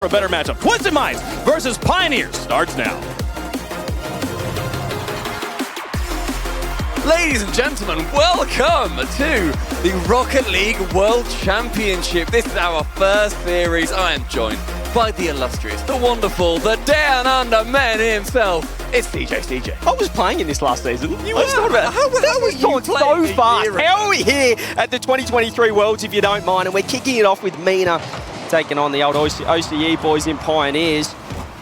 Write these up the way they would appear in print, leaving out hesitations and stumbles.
For a better matchup, Twisted Minds versus Pioneers starts now. Ladies and gentlemen, welcome to the Rocket League World Championship. This is our first series. I am joined by the illustrious, the wonderful, the down under man himself. It's CJ. I was playing in this last season. You were talking about how was gone so fast. How are we here at the 2023 Worlds, if you don't mind? And we're kicking it off with Mina taking on the old OCE boys in Pioneers.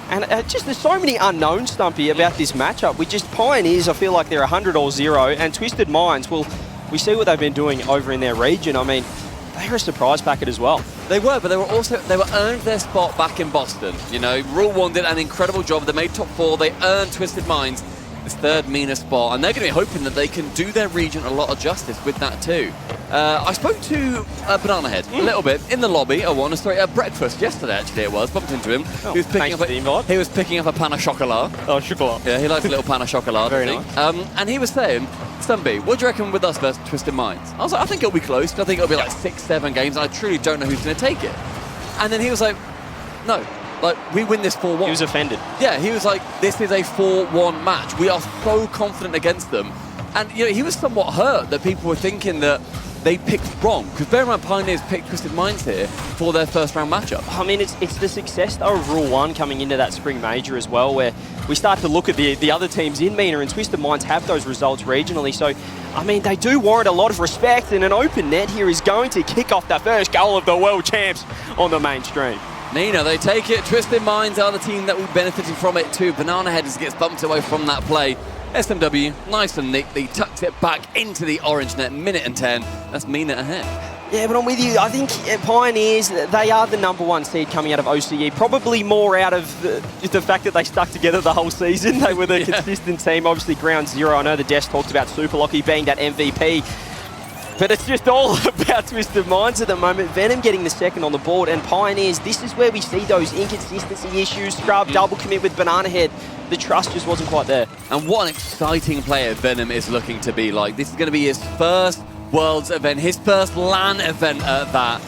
And just there's so many unknowns, Stumpy, about this matchup. We just Pioneers, I feel like they're 100-0, and Twisted Minds, well, we see what they've been doing over in their region. I mean, they're a surprise packet as well. They were, but they were earned their spot back in Boston. You know, Rule 1 did an incredible job. They made top 4. They earned Twisted Minds this third Mina spot, and they're going to be hoping that they can do their region a lot of justice with that too. I spoke to Banana Head a little bit in the lobby. At breakfast yesterday. Actually, it was bumped into him. Oh, he was picking up a pan au chocolat. Oh, chocolat. Yeah, he likes a little pan au chocolat. Very nice. And he was saying, Stumby, what do you reckon with us versus Twisted Minds? I was like, I think it'll be close. I think it'll be like 6-7 games. And I truly don't know who's going to take it. And then he was like, no. Like, we win this 4-1. He was offended. Yeah, he was like, this is a 4-1 match. We are so confident against them. And, you know, he was somewhat hurt that people were thinking that they picked wrong. Because bear in mind, Pioneers picked Twisted Minds here for their first round matchup. I mean, it's the success of Rule 1 coming into that spring major as well, where we start to look at the other teams in Mina, and Twisted Minds have those results regionally. So, I mean, they do warrant a lot of respect, and an open net here is going to kick off the first goal of the World Champs on the mainstream. Nina, they take it. Twisted Minds are the team that will be benefiting from it too. Banana Head gets bumped away from that play. SMW, nice and neatly, tucks it back into the orange net, minute and 10. That's Mina ahead. Yeah, but I'm with you. I think Pioneers, they are the #1 seed coming out of OCE. Probably more out of the fact that they stuck together the whole season. They were the consistent team. Obviously, ground zero. I know the desk talked about Super Locky being that MVP. But it's just all about Twisted Minds at the moment. Venom getting the second on the board, and Pioneers, this is where we see those inconsistency issues. Scrub, double commit with Banana Head. The trust just wasn't quite there. And what an exciting player Venom is looking to be like. This is going to be his first Worlds event, his first LAN event at that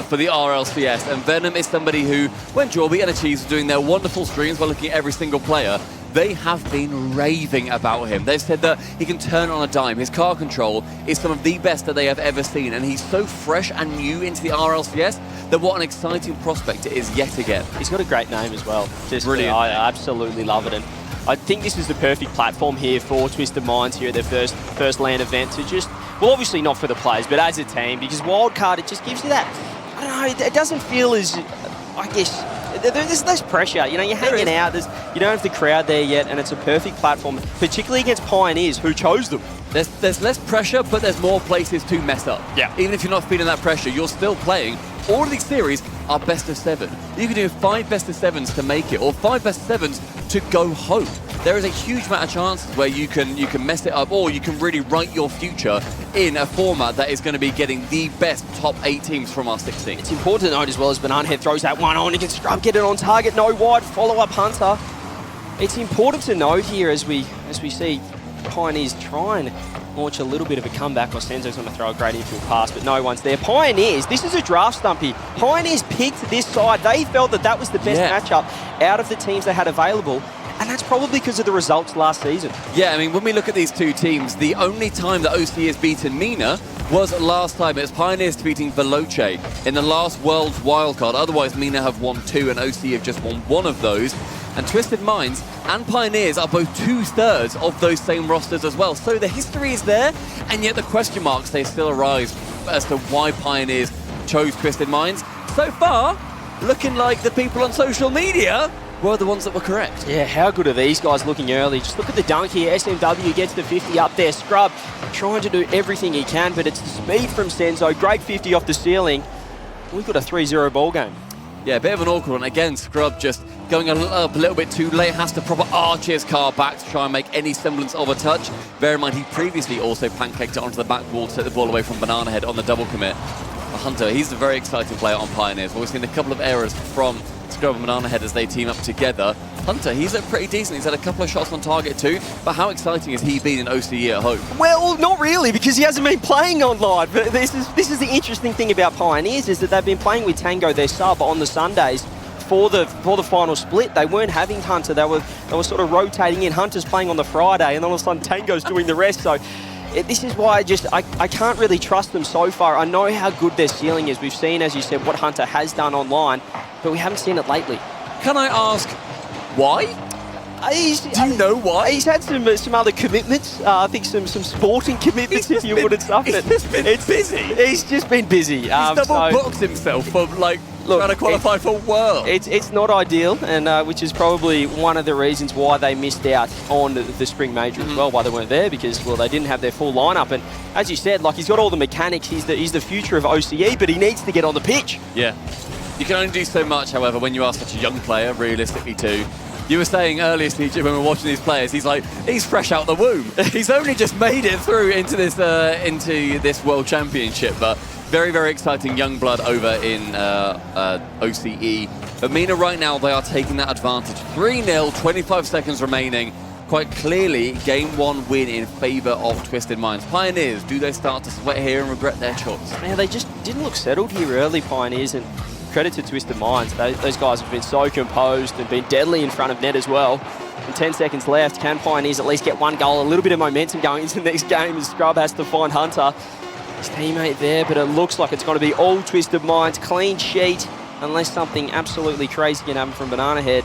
for the RLCS. And Venom is somebody who, when Jorby and Achieves are doing their wonderful streams while looking at every single player, they have been raving about him. They've said that he can turn on a dime. His car control is some of the best that they have ever seen, and he's so fresh and new into the RLCS that what an exciting prospect it is yet again. He's got a great name as well. Just brilliant. I absolutely love it, and I think this is the perfect platform here for Twisted Minds here at their first LAN event to just, well, obviously not for the players, but as a team, because Wildcard, it just gives you that, I don't know, it doesn't feel as, I guess, there's less pressure. You know, you're hanging out, you don't have the crowd there yet, and it's a perfect platform, particularly against Pioneers, who chose them. There's less pressure, but there's more places to mess up. Yeah. Even if you're not feeling that pressure, you're still playing. All of these series are best of 7. You can do 5 best of 7s to make it, or 5 best of 7s to go home. There is a huge amount of chances where you can mess it up, or you can really write your future in a format that is going to be getting the best top 8 teams from our 16. It's important to note as well as Banana Head throws that one on, he can Scrub, get it on target, no wide, follow-up Hunter. It's important to note here as we see Pioneers try and launch a little bit of a comeback. Senzo's going to throw a great infield pass, but no one's there. Pioneers, this is a draft, Stumpy. Pioneers picked this side. They felt that was the best matchup out of the teams they had available. And that's probably because of the results last season. Yeah, I mean, when we look at these two teams, the only time that OC has beaten Mina was last time. It was Pioneers defeating Veloce in the last World's Wildcard. Otherwise, Mina have won 2 and OC have just won 1 of those. And Twisted Minds and Pioneers are both 2/3 of those same rosters as well. So the history is there, and yet the question marks, they still arise as to why Pioneers chose Twisted Minds. So far, looking like the people on social media were the ones that were correct. Yeah, how good are these guys looking early? Just look at the dunk here. SMW gets the 50 up there. Scrub trying to do everything he can, but it's the speed from Senzo. Great 50 off the ceiling. We've got a 3-0 ball game. Yeah, a bit of an awkward one. Again, Scrub just going a little bit too late. Has to proper arch his car back to try and make any semblance of a touch. Bear in mind, he previously also pancaked it onto the back wall to take the ball away from Banana Head on the double commit. Hunter, he's a very exciting player on Pioneers. We've seen a couple of errors from Scrub and Banana Head as they team up together. Hunter, he's looked pretty decent. He's had a couple of shots on target too, but how exciting has he been in OCE at home? Well, not really, because he hasn't been playing online. But this is the interesting thing about Pioneers, is that they've been playing with Tango, their sub, on the Sundays. before the final split, they weren't having Hunter. They were sort of rotating in. Hunter's playing on the Friday, and then all of a sudden Tango's doing the rest. So this is why I can't really trust them so far. I know how good their ceiling is. We've seen, as you said, what Hunter has done online, but we haven't seen it lately. Can I ask why? Do you know why? He's had some other commitments. I think some sporting commitments, if you would and stuff. He's just been busy. He's just been busy. He's double-booked himself for, like, trying to qualify for World. It's not ideal, and which is probably one of the reasons why they missed out on the Spring Major as well, why they weren't there, because, well, they didn't have their full lineup. And as you said, like, he's got all the mechanics. He's the future of OCE, but he needs to get on the pitch. Yeah. You can only do so much, however, when you are such a young player, realistically, too. You were saying earlier, Steve, when we were watching these players, he's fresh out the womb. He's only just made it through into this World Championship, but very, very exciting young blood over in OCE. But MENA right now, they are taking that advantage. 3-0, 25 seconds remaining. Quite clearly, game one win in favour of Twisted Minds. Pioneers, do they start to sweat here and regret their choice? Man, they just didn't look settled here early, Pioneers, and credit to Twisted Minds. Those guys have been so composed and been deadly in front of net as well. And 10 seconds left. Can Pioneers at least get one goal? A little bit of momentum going into the next game as Scrub has to find Hunter, his teammate there, but it looks like it's going to be all Twisted Minds. Clean sheet, unless something absolutely crazy can happen from Banana Head.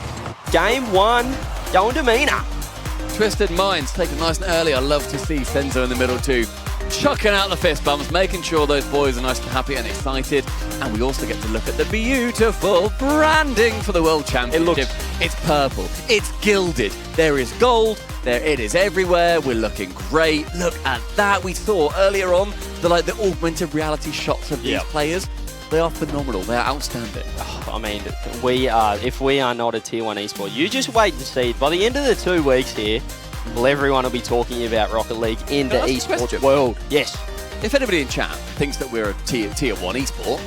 Game one, going to MENA. Twisted Minds take it nice and early. I love to see Senzo in the middle too. Chucking out the fist bumps, making sure those boys are nice and happy and excited. And we also get to look at the beautiful branding for the World Championship. It's purple, it's gilded, there is gold, it is everywhere. We're looking great. Look at that. We saw earlier on the augmented reality shots of these players. They are phenomenal. They are outstanding. Oh, I mean, if we are not a Tier 1 esport, you just wait and see. By the end of the 2 weeks here, well, everyone will be talking about Rocket League in the esports world. Yes. If anybody in chat thinks that we're a tier 1 esport,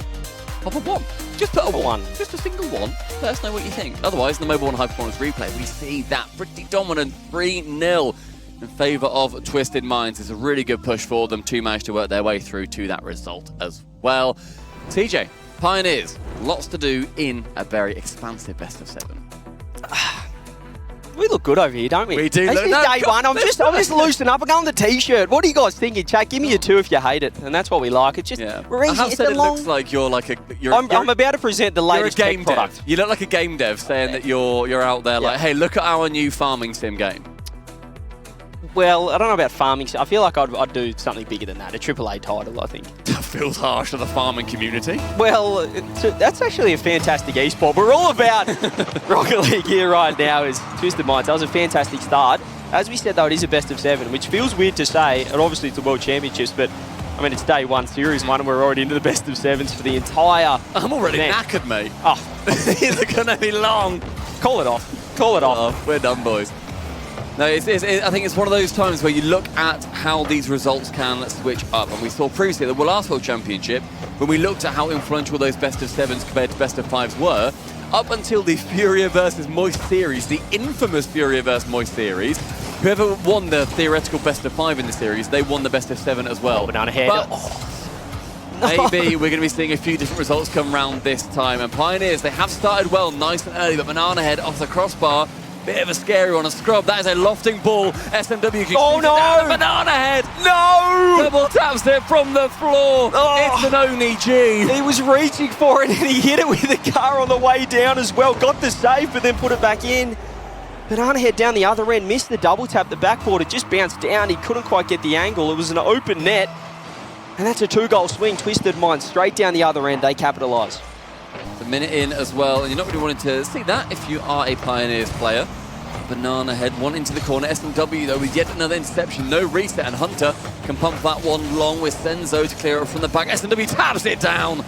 pop a 1. Just put a 1. Just a single 1. Let us know what you think. Otherwise, in the Mobile 1 High Performance replay, we see that pretty dominant 3-0 in favour of Twisted Minds. It's a really good push for them to manage to work their way through to that result as well. TJ, Pioneers, lots to do in a very expansive best of 7. We look good over here, don't we? We do. This is day one. I'm just loosening up. I'm going the t-shirt. What do you guys think in chat? Give me a 2 if you hate it, and that's what we like. It's just we're easy. I have said it looks like you're like a. I'm about to present the latest game product. Dev. You look like a game dev saying that you're out there like, hey, look at our new farming sim game. Well, I don't know about farming. I feel like I'd do something bigger than that. A AAA title, I think. That feels harsh to the farming community. Well, that's actually a fantastic esport. We're all about Rocket League here right now is Twisted Minds. That was a fantastic start. As we said, though, it is a best of 7, which feels weird to say. And obviously, it's the World Championships, but I mean, it's day 1, Series 1, and we're already into the best of 7s for the entire. I'm already knackered, mate. Oh, these are going to be long. Call it off. Call it off. We're done, boys. No, I think it's one of those times where you look at how these results can switch up. And we saw previously at the last World Championship, when we looked at how influential those best of 7s compared to best of 5s were, up until the Furia versus Moist series, the infamous Furia versus Moist series, whoever won the theoretical best of 5 in the series, they won the best of 7 as well. Banana Head. Maybe we're going to be seeing a few different results come round this time. And Pioneers, they have started well, nice and early, but Banana Head off the crossbar. Bit of a scary one, a scrub. That is a lofting ball. SMW can Banana Head. No! Double taps it from the floor. It's an Oni G. He was reaching for it and he hit it with the car on the way down as well. Got the save, but then put it back in. Banana Head down the other end, missed the double tap. The backboard, it just bounced down. He couldn't quite get the angle. It was an open net. And that's a 2-goal swing. Twisted Minds straight down the other end. They capitalise. A minute in as well, and you're not really wanting to see that if you are a Pioneers player. Banana Head, one into the corner. SMW, though, with yet another interception. No reset, and Hunter can pump that one long with Senzo to clear it from the back. SMW taps it down.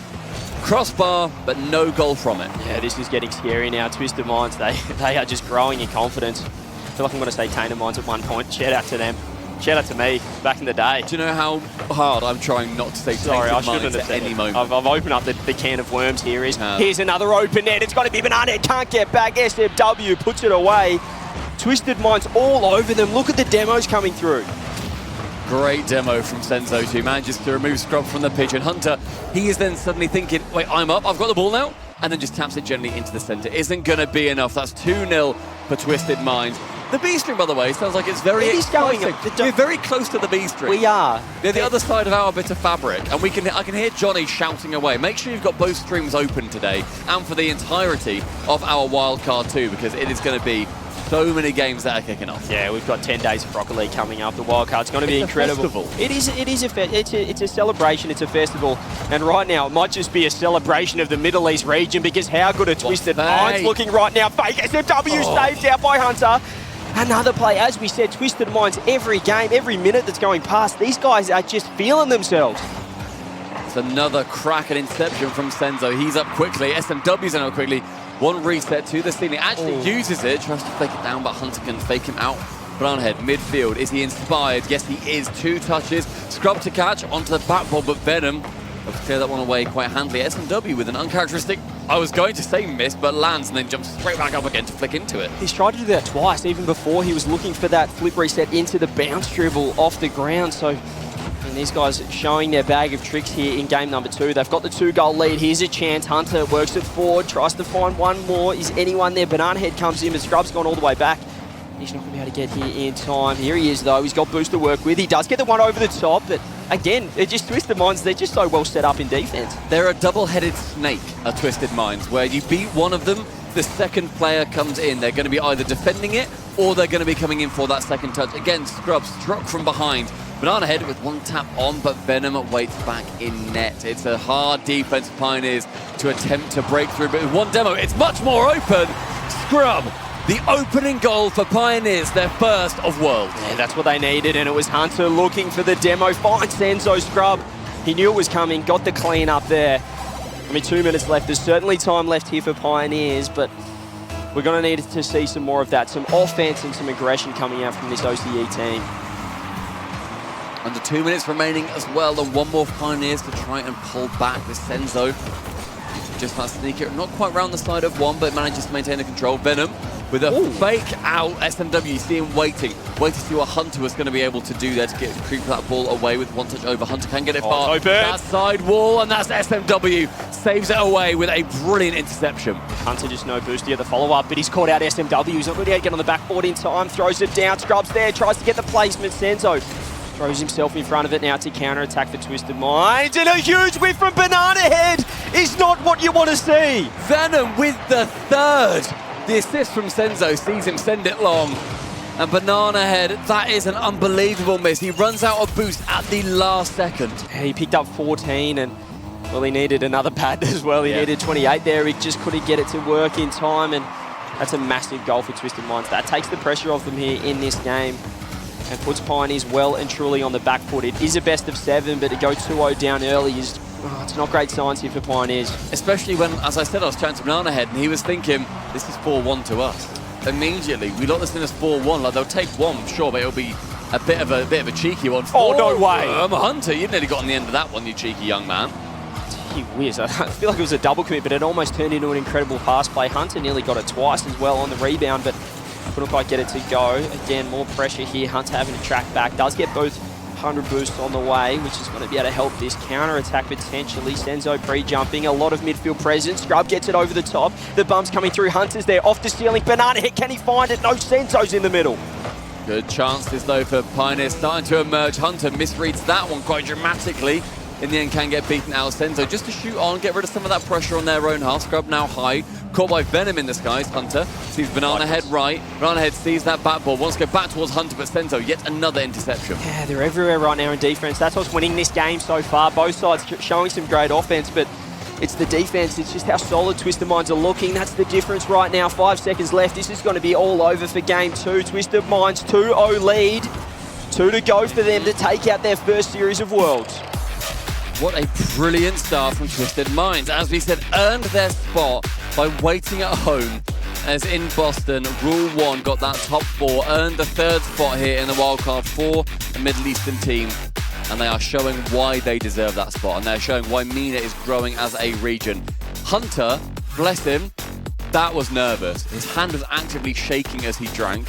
Crossbar, but no goal from it. Yeah, this is getting scary now. Twisted Minds, they are just growing in confidence. I feel like I'm going to say Tainted Minds at one point. Shout out to them. Shout out to me back in the day. Do you know how hard I'm trying not to say Tainted Minds at any moment? I've opened up the can of worms here. Here's another open net. It's got to be Banana. It can't get back. SMW puts it away. Twisted Minds all over them. Look at the demos coming through. Great demo from Senzo, who manages to remove Scrub from the pitch. And Hunter, he is then suddenly thinking, wait, I'm up. I've got the ball now. and then just taps it gently into the center. Isn't going to be enough. That's 2-0 for Twisted Minds. The B string, by the way, sounds like it's very exciting. We're very close to the B string. We are. They're the other side of our bit of fabric, and I can hear Johnny shouting away. Make sure you've got both streams open today, and for the entirety of our Wildcard 2, because it is going to be so many games that are kicking off. Yeah, we've got 10 days of Rocket League coming up. The Wildcard's going to be incredible. It's a celebration. It's a festival. And right now, it might just be a celebration of the Middle East region, because how good are Twisted Minds looking right now? Fake SMW saved out by Hunter. Another play, as we said, Twisted Minds every game, every minute that's going past. These guys are just feeling themselves. It's another crack at Inception from Senzo. He's up quickly. SMW's up quickly. One reset to the ceiling. Actually uses it, tries to fake it down, but Hunter can fake him out. Bananahead, midfield. Is he inspired? Yes, he is. 2 touches. Scrub to catch onto the backboard, but Venom will clear that one away quite handily. SMW with an uncharacteristic, I was going to say miss, but lands and then jumps straight back up again to flick into it. He's tried to do that twice, even before he was looking for that flip reset into the bounce dribble off the ground. So, and these guys showing their bag of tricks here in game number 2. They've got the 2-goal lead. Here's a chance. Hunter works it forward, tries to find one more. Is anyone there? Bananahead comes in, but Scrub's gone all the way back. He's not going to be able to get here in time. Here he is, though. He's got Boost to work with. He does get the one over the top, but again, they're just Twisted Minds. They're just so well set up in defense. They're a double-headed snake, are Twisted Minds, where you beat one of them, the second player comes in. They're going to be either defending it or they're going to be coming in for that second touch. Again, Scrub struck from behind. Bananahead with one tap on, but Venom waits back in net. It's a hard defense for Pioneers to attempt to break through, but with one demo, it's much more open. Scrub, the opening goal for Pioneers, their first of Worlds. Yeah, that's what they needed, and it was Hunter looking for the demo. Finds Senzo. Scrub, he knew it was coming, got the clean up there. I mean, 2 minutes left. There's certainly time left here for Pioneers, but we're going to need to see some more of that, some offense and some aggression coming out from this OCE team. Under 2 minutes remaining as well, and one more Pioneers to try and pull back with Senzo. Just that sneak it, not quite round the side of one, but manages to maintain the control. Venom with a fake out. SMW, you see him waiting to see what Hunter was going to be able to do there to get creep that ball away with one touch over. Hunter can get it far. That side wall, and that's SMW. Saves it away with a brilliant interception. Hunter just no boost here, the follow-up, but he's caught out SMW. He's not really able to get on the backboard in time. Throws it down. Scrub's there, tries to get the placement. Senzo throws himself in front of it now to counter-attack for Twisted Minds. And a huge whiff from Bananahead is not what you want to see. Venom with the third. The assist from Senzo sees him send it long. And Bananahead, that is an unbelievable miss. He runs out of boost at the last second. Yeah, he picked up 14 and, well, he needed another pad as well. He needed 28 there. He just couldn't get it to work in time, and that's a massive goal for Twisted Minds. That takes the pressure off them here in this game and puts Pioneers well and truly on the back foot. It is a best of 7, but to go 2-0 down early is, it's not great signs here for Pioneers. Especially when, as I said, I was chatting to Bananahead and he was thinking, this is 4-1 to us. Immediately, we lock this in as 4-1. Like, they'll take one, sure, but it'll be a bit of a cheeky one. Oh, no way. I'm a Hunter. You nearly got on the end of that one, you cheeky young man. Gee whiz, I feel like it was a double commit, but it almost turned into an incredible pass play. Hunter nearly got it twice as well on the rebound, but couldn't quite get it to go. Again, more pressure here. Hunter having to track back. Does get both 100 boosts on the way, which is going to be able to help this counter-attack potentially. Senzo pre-jumping, a lot of midfield presence. Scrub gets it over the top. The bumps coming through. Hunter's there, off the ceiling. Bananahead, can he find it? No, Senzo's in the middle. Good chances, though, for Pioneers starting to emerge. Hunter misreads that one quite dramatically. In the end, can get beaten out. Senzo just to shoot on, get rid of some of that pressure on their own half. Scrub now high, caught by Venom in the skies. Hunter sees Bananahead right. Bananahead sees that backboard, wants to go back towards Hunter, but Senzo, yet another interception. Yeah, they're everywhere right now in defense. That's what's winning this game so far. Both sides showing some great offense, but it's the defense. It's just how solid Twisted Minds are looking. That's the difference right now. 5 seconds left. This is going to be all over for game 2. Twisted Minds 2-0 lead. 2 to go for them to take out their first series of Worlds. What a brilliant start from Twisted Minds. As we said, earned their spot by waiting at home. As in Boston, Rule 1 got that top 4, earned the 3rd spot here in the wildcard for a Middle Eastern team. And they are showing why they deserve that spot. And they're showing why MENA is growing as a region. Hunter, bless him, that was nervous. His hand was actively shaking as he drank.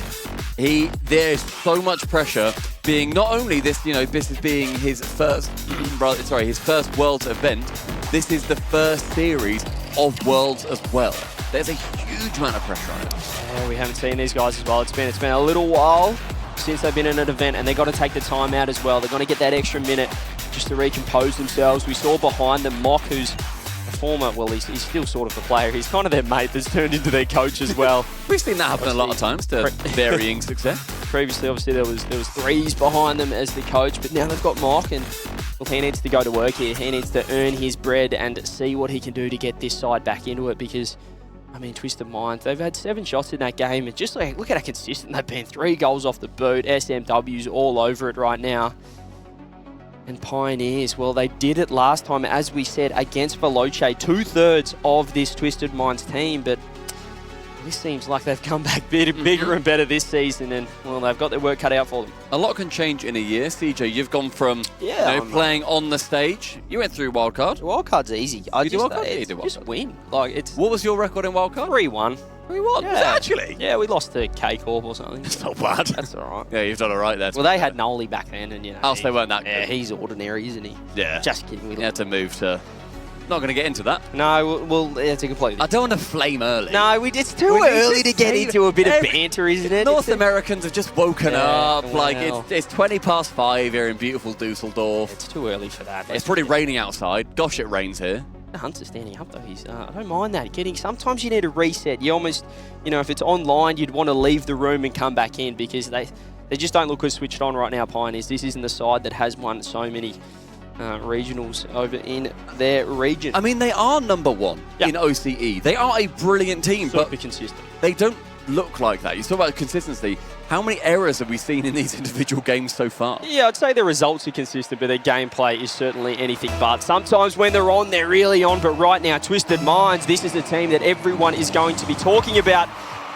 There is so much pressure being not only this, this is being his first, his first Worlds event. This is the first series of Worlds as well. There's a huge amount of pressure on it. Yeah, we haven't seen these guys as well. It's been a little while since they've been in an event, and they've got to take the time out as well. They're going to get that extra minute just to recompose themselves. We saw behind them Mock, who's a former, well, he's still sort of a player. He's kind of their mate that's turned into their coach as well. We've seen that happen a lot of times to varying success. Previously, obviously, there was threes behind them as the coach, but now they've got Mock, and well, he needs to go to work here. He needs to earn his bread and see what he can do to get this side back into it, because I mean, Twisted Minds, they've had 7 shots in that game, and just like, look at how consistent they've been. 3 goals off the boot, SMW's all over it right now. And Pioneers, well, they did it last time, as we said, against Veloce, 2/3 of this Twisted Minds team, but this seems like they've come back bigger and better this season, and well, they've got their work cut out for them. A lot can change in a year. CJ, you've gone from playing on the stage. You went through Wildcard. Wildcard's easy. I just win. Like, it's what was your record in Wildcard? 3-1. 3-1? Yeah. Actually? Yeah, we lost to K-Corp or something. That's not bad. That's all right. Yeah, you've done all right there. Well, they had Noli back then, and you know. Oh, so they weren't that good. Yeah, he's ordinary, isn't he? Yeah. Just kidding. We had to move to... Not going to get into that. No, well, it's a completely... I don't want to flame early. No, it's too early to get into a bit of banter, isn't it? North Americans have just woken up. Well, like, it's 5:20 here in beautiful Düsseldorf. It's too early for that. It's pretty raining outside. Gosh, it rains here. Hunter's standing up, though. I don't mind that. Sometimes you need a reset. You almost, if it's online, you'd want to leave the room and come back in, because they just don't look as switched on right now, Pioneers. This isn't the side that has won so many regionals over in their region. I mean, they are number 1 in OCE. They are a brilliant team, Super but consistent. They don't look like that. You talk about consistency. How many errors have we seen in these individual games so far? Yeah, I'd say the results are consistent, but their gameplay is certainly anything but. Sometimes when they're on, they're really on, but right now, Twisted Minds, this is a team that everyone is going to be talking about,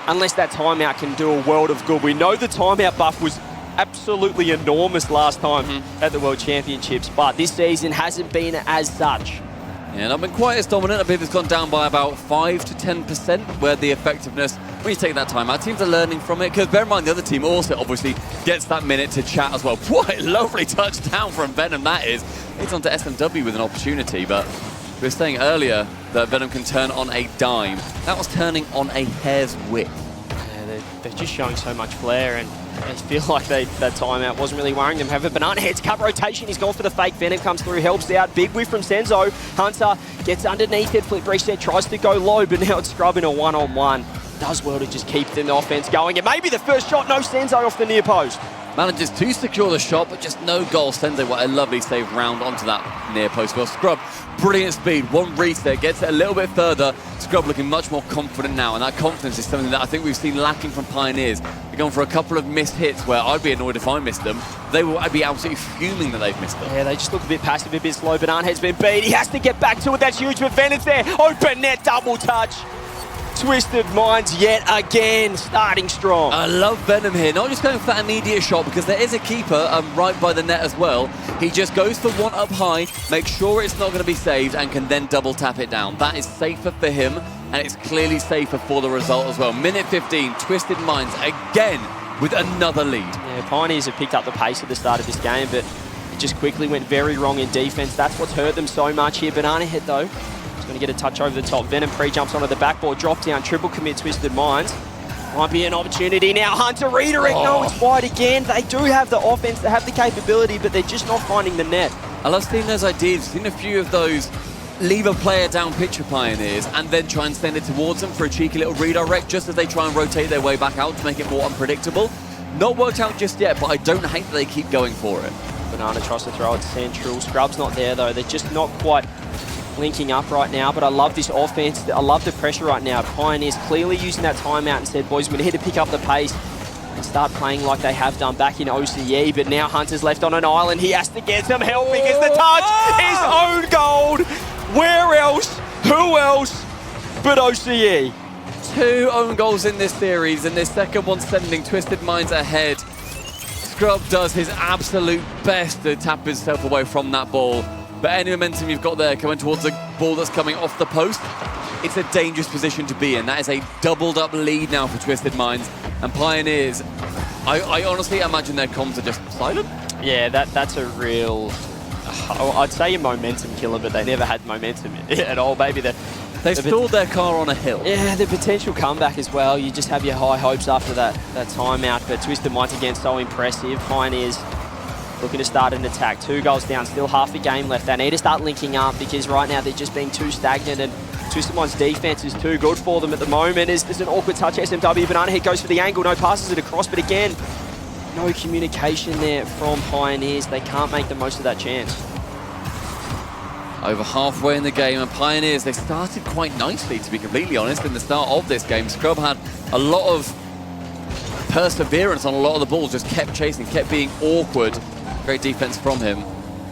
unless that timeout can do a world of good. We know the timeout buff was absolutely enormous last time at the World Championships, but this season hasn't been as such. Yeah, not been quite as dominant. I believe it's gone down by about 5 to 10%, where the effectiveness, when you take that time out, teams are learning from it, because bear in mind the other team also obviously gets that minute to chat as well. What a lovely touchdown from Venom that is. It's on to SMW with an opportunity, but we were saying earlier that Venom can turn on a dime. That was turning on a hair's width. Yeah, they're just showing so much flair, and I feel like that timeout wasn't really worrying them. However, Banana Head's cut rotation. He's gone for the fake. Venom comes through, helps out. Big whiff from Senzo. Hunter gets underneath it. Flip reset, tries to go low, but now it's scrubbing a one-on-one. Does well to just keep the offense going. And maybe the first shot, no Senzo off the near post. Manages to secure the shot, but just no goal. Senzo, what a lovely save round onto that near post. Well, Scrub, brilliant speed. One reset, gets it a little bit further. Scrub looking much more confident now, and that confidence is something that I think we've seen lacking from Pioneers. They're going for a couple of missed hits where I'd be annoyed if I missed them. I'd be absolutely fuming that they've missed them. Yeah, they just look a bit passive, a bit slow. Banana Head's been beat. He has to get back to it. That's huge, but Venon's there. Open net, double touch. Twisted Minds yet again, starting strong. I love Venom here, not just going for that immediate shot, because there is a keeper right by the net as well. He just goes for one up high, makes sure it's not going to be saved, and can then double tap it down. That is safer for him, and it's clearly safer for the result as well. Minute 15, Twisted Minds again with another lead. Yeah, Pioneers have picked up the pace at the start of this game, but it just quickly went very wrong in defense. That's what's hurt them so much here. Banana Head, though, going to get a touch over the top. Venom pre-jumps onto the backboard, drop down, triple commit Twisted Minds. Might be an opportunity now. Hunter redirect. No, it's wide again. They do have the offense, they have the capability, but they're just not finding the net. I love seeing those ideas. Seen a few of those leave a player down pitch for Pioneers and then try and send it towards them for a cheeky little redirect just as they try and rotate their way back out to make it more unpredictable. Not worked out just yet, but I don't hate that they keep going for it. Banana tries to throw it central. Scrub's not there, though. They're just not quite linking up right now, but I love this offense. I love the pressure right now. Pioneers clearly using that timeout and said, boys, we're here to pick up the pace and start playing like they have done back in OCE, but now Hunter's left on an island. He has to get some help because the touch is own gold. Where else? Who else but OCE? 2 own goals in this series, and this second one sending Twisted Minds ahead. Scrub does his absolute best to tap himself away from that ball. But any momentum you've got there coming towards the ball that's coming off the post, it's a dangerous position to be in. That is a doubled up lead now for Twisted Minds. And Pioneers, I honestly imagine their comms are just silent. Yeah, that's a real, I'd say a momentum killer, but they never had momentum at all. Maybe the They stalled their car on a hill. Yeah, the potential comeback as well. You just have your high hopes after that timeout. But Twisted Minds again, so impressive. Pioneers looking to start an attack. 2 goals down, still half a game left. They need to start linking up because right now they're just being too stagnant, and Twisted Minds' defense is too good for them at the moment. There's an awkward touch. SMW Banana Heat goes for the angle. No passes it across, but again, no communication there from Pioneers. They can't make the most of that chance. Over halfway in the game, and Pioneers, they started quite nicely, to be completely honest, in the start of this game. Scrub had a lot of perseverance on a lot of the balls, just kept chasing, kept being awkward. Great defense from him.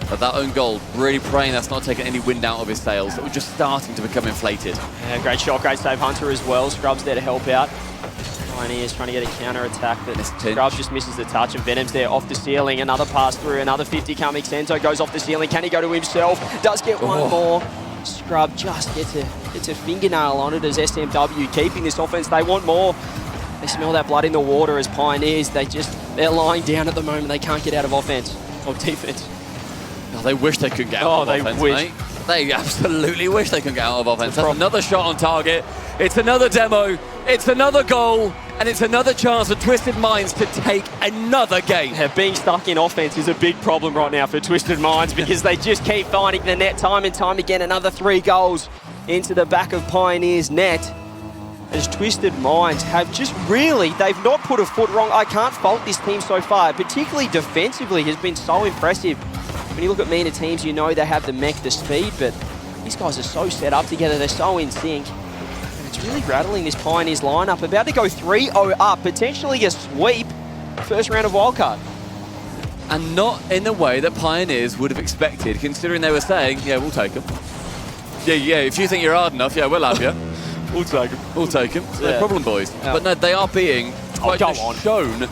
But that own goal, really praying that's not taking any wind out of his sails. That was just starting to become inflated. Yeah, great shot, great save Hunter as well. Scrub's there to help out. Pioneers trying to get a counter-attack, but Scrub just misses the touch, and Venom's there off the ceiling. Another pass through, another 50 coming. Xenzo goes off the ceiling. Can he go to himself? Does get one more. Scrub just gets a fingernail on it as SMW keeping this offense. They want more. They smell that blood in the water as Pioneers. They're lying down at the moment. They can't get out of offense or defense. Oh, they wish they could get out of offense, mate. They absolutely wish they could get out of offense. That's another shot on target. It's another demo. It's another goal. And it's another chance for Twisted Minds to take another game. Yeah, being stuck in offense is a big problem right now for Twisted Minds because they just keep finding the net time and time again. Another 3 goals into the back of Pioneer's net. As Twisted Minds have just really, they've not put a foot wrong. I can't fault this team so far, particularly defensively has been so impressive. When you look at MENA teams, you know they have the mech, the speed, but these guys are so set up together, they're so in sync. And it's really rattling this Pioneers lineup. About to go 3-0 up, potentially a sweep, first round of Wildcard. And not in the way that Pioneers would have expected, considering they were saying, yeah, we'll take them. Yeah, if you think you're hard enough, yeah, we'll have you. We'll take them. We'll take them. No problem, boys. Yeah. But no, they are being quite shown.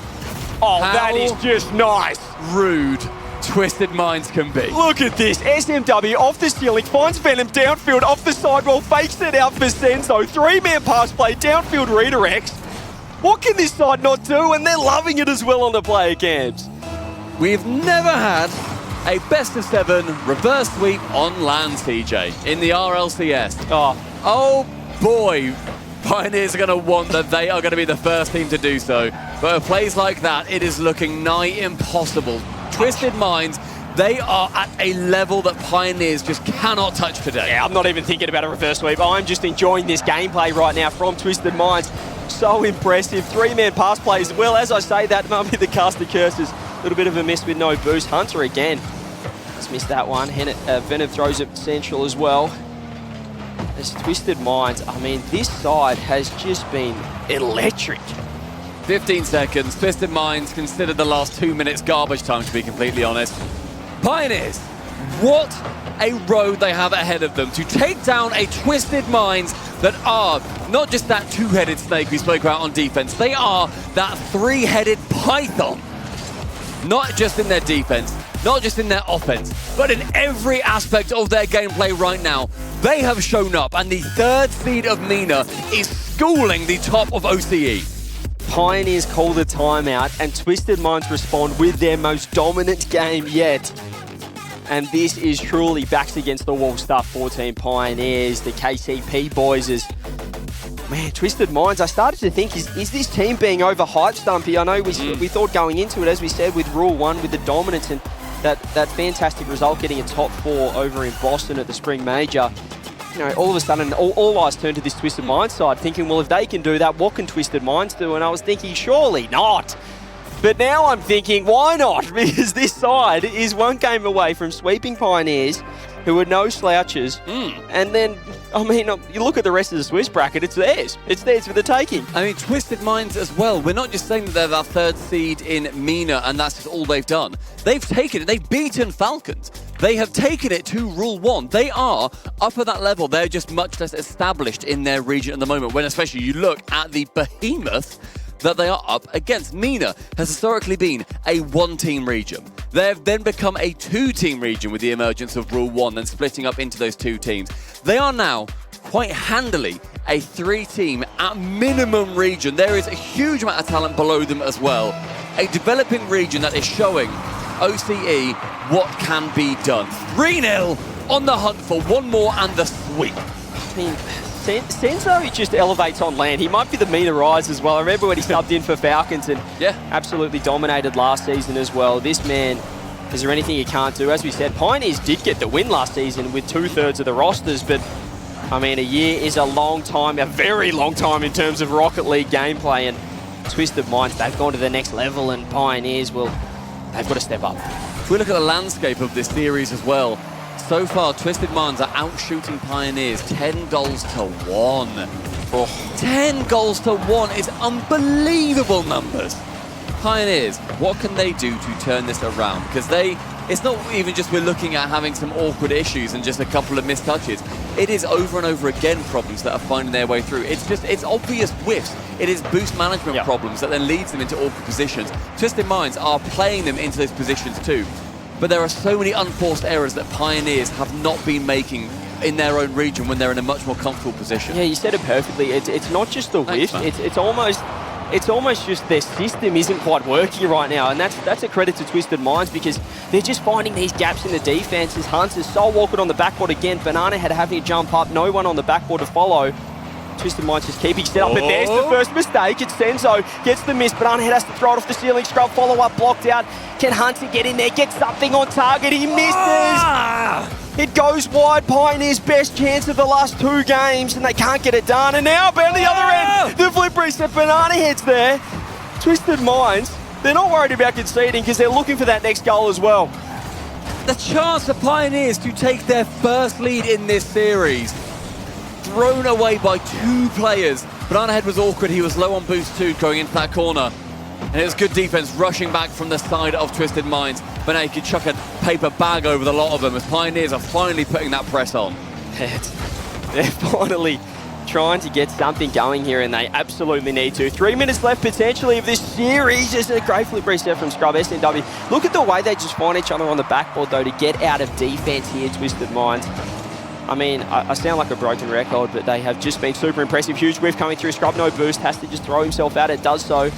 Oh, that is just nice. Rude Twisted Minds can be. Look at this. SMW off the ceiling, finds Venom downfield, off the sidewall, fakes it out for Senzo. 3-man pass play, downfield redirects. What can this side not do? And they're loving it as well on the player cams. We've never had a best-of-7 reverse sweep on land, TJ, in the RLCS. Oh boy, Pioneers are going to want that they are going to be the first team to do so. But with plays like that, it is looking nigh impossible. Twisted Minds, they are at a level that Pioneers just cannot touch today. Yeah, I'm not even thinking about a reverse sweep. I'm just enjoying this gameplay right now from Twisted Minds. So impressive. 3-man pass plays as well. As I say that, might be the caster curses. A little bit of a miss with no boost. Hunter again. Just missed that one. Venom throws it central as well. As Twisted Minds, I mean, this side has just been electric. 15 seconds. Twisted Minds considered the last 2 minutes garbage time, to be completely honest. Pioneers, what a road they have ahead of them to take down a Twisted Minds that are not just that 2-headed snake we spoke about on defense, they are that 3-headed python. Not just in their defense, not just in their offense, but in every aspect of their gameplay right now. They have shown up, and the 3rd seed of MENA is schooling the top of OCE. Pioneers call the timeout, and Twisted Minds respond with their most dominant game yet. And this is truly backs against the wall stuff for Team Pioneers. The KCP boys is... Man, Twisted Minds, I started to think, is this team being overhyped, Stumpy? I know we thought going into it, as we said, with Rule 1, with the dominance and that fantastic result, getting a top 4 over in Boston at the Spring Major. You know, all of a sudden, all eyes turned to this Twisted Minds side, thinking, well, if they can do that, what can Twisted Minds do? And I was thinking, surely not. But now I'm thinking, why not? Because this side is 1 game away from sweeping Pioneers, who are no slouches. And then, I mean, you look at the rest of the Swiss bracket, it's theirs. It's theirs for the taking. I mean, Twisted Minds as well. We're not just saying that they're our 3rd seed in MENA and that's just all they've done. They've taken it. They've beaten Falcons. They have taken it to Rule 1. They are up at that level. They're just much less established in their region at the moment, when especially you look at the behemoth that they are up against. MENA has historically been a 1-team region. They have then become a 2-team region with the emergence of Rule 1 and splitting up into those 2 teams. They are now quite handily a 3-team at minimum region. There is a huge amount of talent below them as well. A developing region that is showing OCE what can be done. 3-0 on the hunt for one more and the sweep. I mean, Senzo just elevates on land. He might be the meter rise as well. I remember when he subbed in for Falcons and absolutely dominated last season as well. This man, is there anything he can't do? As we said, Pioneers did get the win last season with 2/3 of the rosters, but I mean, a year is a long time, a very long time in terms of Rocket League gameplay, and Twisted Minds, they've gone to the next level, and Pioneers, well, they've got to step up. If we look at the landscape of this series as well, so far, Twisted Minds are out-shooting Pioneers 10 goals to 1. 10 goals to 1 is unbelievable numbers. Pioneers, what can they do to turn this around? Because it's not even just we're looking at having some awkward issues and just a couple of missed touches. It is over and over again problems that are finding their way through. It's obvious whiffs. It is boost management problems that then leads them into awkward positions. Twisted Minds are playing them into those positions too. But there are so many unforced errors that Pioneers have not been making in their own region when they're in a much more comfortable position. Yeah, you said it perfectly. It's not just the whiffs. It's almost just their system isn't quite working right now, and that's a credit to Twisted Minds because they're just finding these gaps in the defenses. Hunt is so awkward on the backboard again. Banana Head having to jump up. No one on the backboard to follow. Twisted Minds just keeping set up, and there's the first mistake. It's Senzo, gets the miss. Banana Head has to throw it off the ceiling. Scrub follow-up blocked out. Can Hunter get in there, get something on target? He misses! It goes wide. Pioneers' best chance of the last 2 games, and they can't get it done. And now, on the other end, the flip reset. Banana Head's there. Twisted Minds, they're not worried about conceding because they're looking for that next goal as well. The chance for Pioneers to take their first lead in this series thrown away by 2 players. Banana Head was awkward. He was low on boost too going into that corner. And it was good defense rushing back from the side of Twisted Minds. Banana could chuck a paper bag over the lot of them as Pioneers are finally putting that press on. They're finally trying to get something going here, and they absolutely need to. 3 minutes left potentially of this series. Just a great flip reset from Scrub. SNW. Look at the way they just find each other on the backboard though to get out of defense here, Twisted Minds. I mean, I sound like a broken record, but they have just been super impressive. Huge whiff coming through. Scrub, no boost, has to just throw himself at it, does so.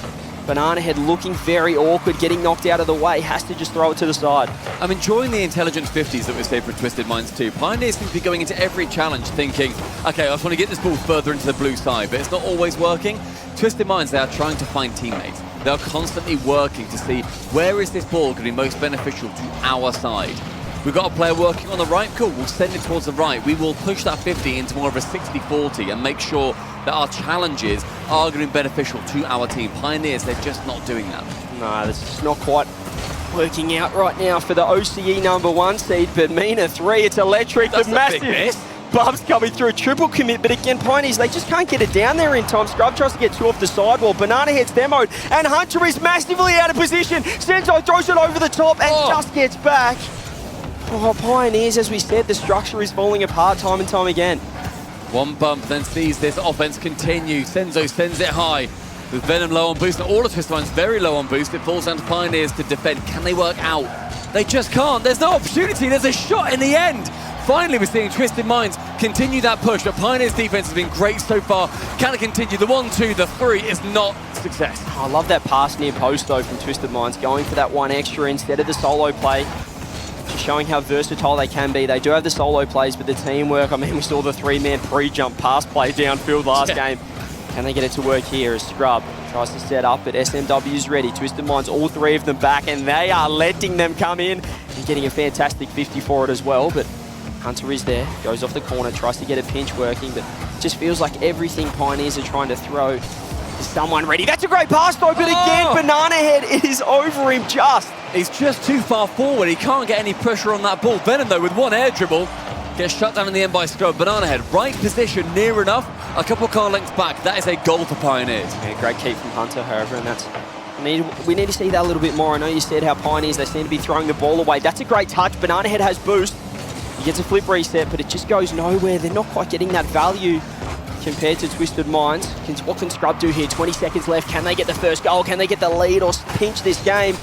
Banana Head looking very awkward, getting knocked out of the way, has to just throw it to the side. I'm enjoying the intelligent 50s that we see for Twisted Minds too. Pioneers seem to be going into every challenge thinking, okay, I just want to get this ball further into the blue side, but it's not always working. Twisted Minds, they are trying to find teammates. They are constantly working to see where is this ball going to be most beneficial to our side. We've got a player working on the right, cool, we'll send it towards the right. We will push that 50 into more of a 60-40 and make sure that our challenges are going to be beneficial to our team. Pioneers, they're just not doing that. No, this is not quite working out right now for the OCE #1 seed, but Mina 3, it's electric. That's the massive bumps coming through, triple commit, but again, Pioneers, they just can't get it down there in time. Scrub tries to get 2 off the sidewall. Banana Head's demoed, and Hunter is massively out of position. Senzo throws it over the top and just gets back. Oh, Pioneers, as we said, the structure is falling apart time and time again. One bump, then sees this offense continue. Senzo sends it high. With Venom low on boost, and all of Twisted Minds very low on boost. It falls down to Pioneers to defend. Can they work out? They just can't. There's no opportunity. There's a shot in the end. Finally, we're seeing Twisted Minds continue that push, but Pioneers' defense has been great so far. Can it continue? The 1-2, the 3 is not success. I love that pass near post, though, from Twisted Minds, going for that 1 extra instead of the solo play. Just showing how versatile they can be. They do have the solo plays, but the teamwork, I mean, we saw the 3-man pre-jump pass play downfield last game. Can they get it to work here as Scrub tries to set up, but SMW is ready. Twisted Minds, all 3 of them back, and they are letting them come in and getting a fantastic 50 for it as well, but Hunter is there, goes off the corner, tries to get a pinch working, but it just feels like everything Pioneers are trying to throw is someone ready. That's a great pass though, but again, Banana Head is over him just. He's just too far forward. He can't get any pressure on that ball. Venom, though, with 1 air dribble, gets shut down in the end by Scrub. Banana Head, right position, near enough. A couple car lengths back. That is a goal for Pioneers. Yeah, great keep from Hunter, however, and that's... We need to see that a little bit more. I know you said how Pioneers, they seem to be throwing the ball away. That's a great touch. Banana Head has boost. He gets a flip reset, but it just goes nowhere. They're not quite getting that value compared to Twisted Minds. What can Scrub do here? 20 seconds left. Can they get the first goal? Can they get the lead or pinch this game?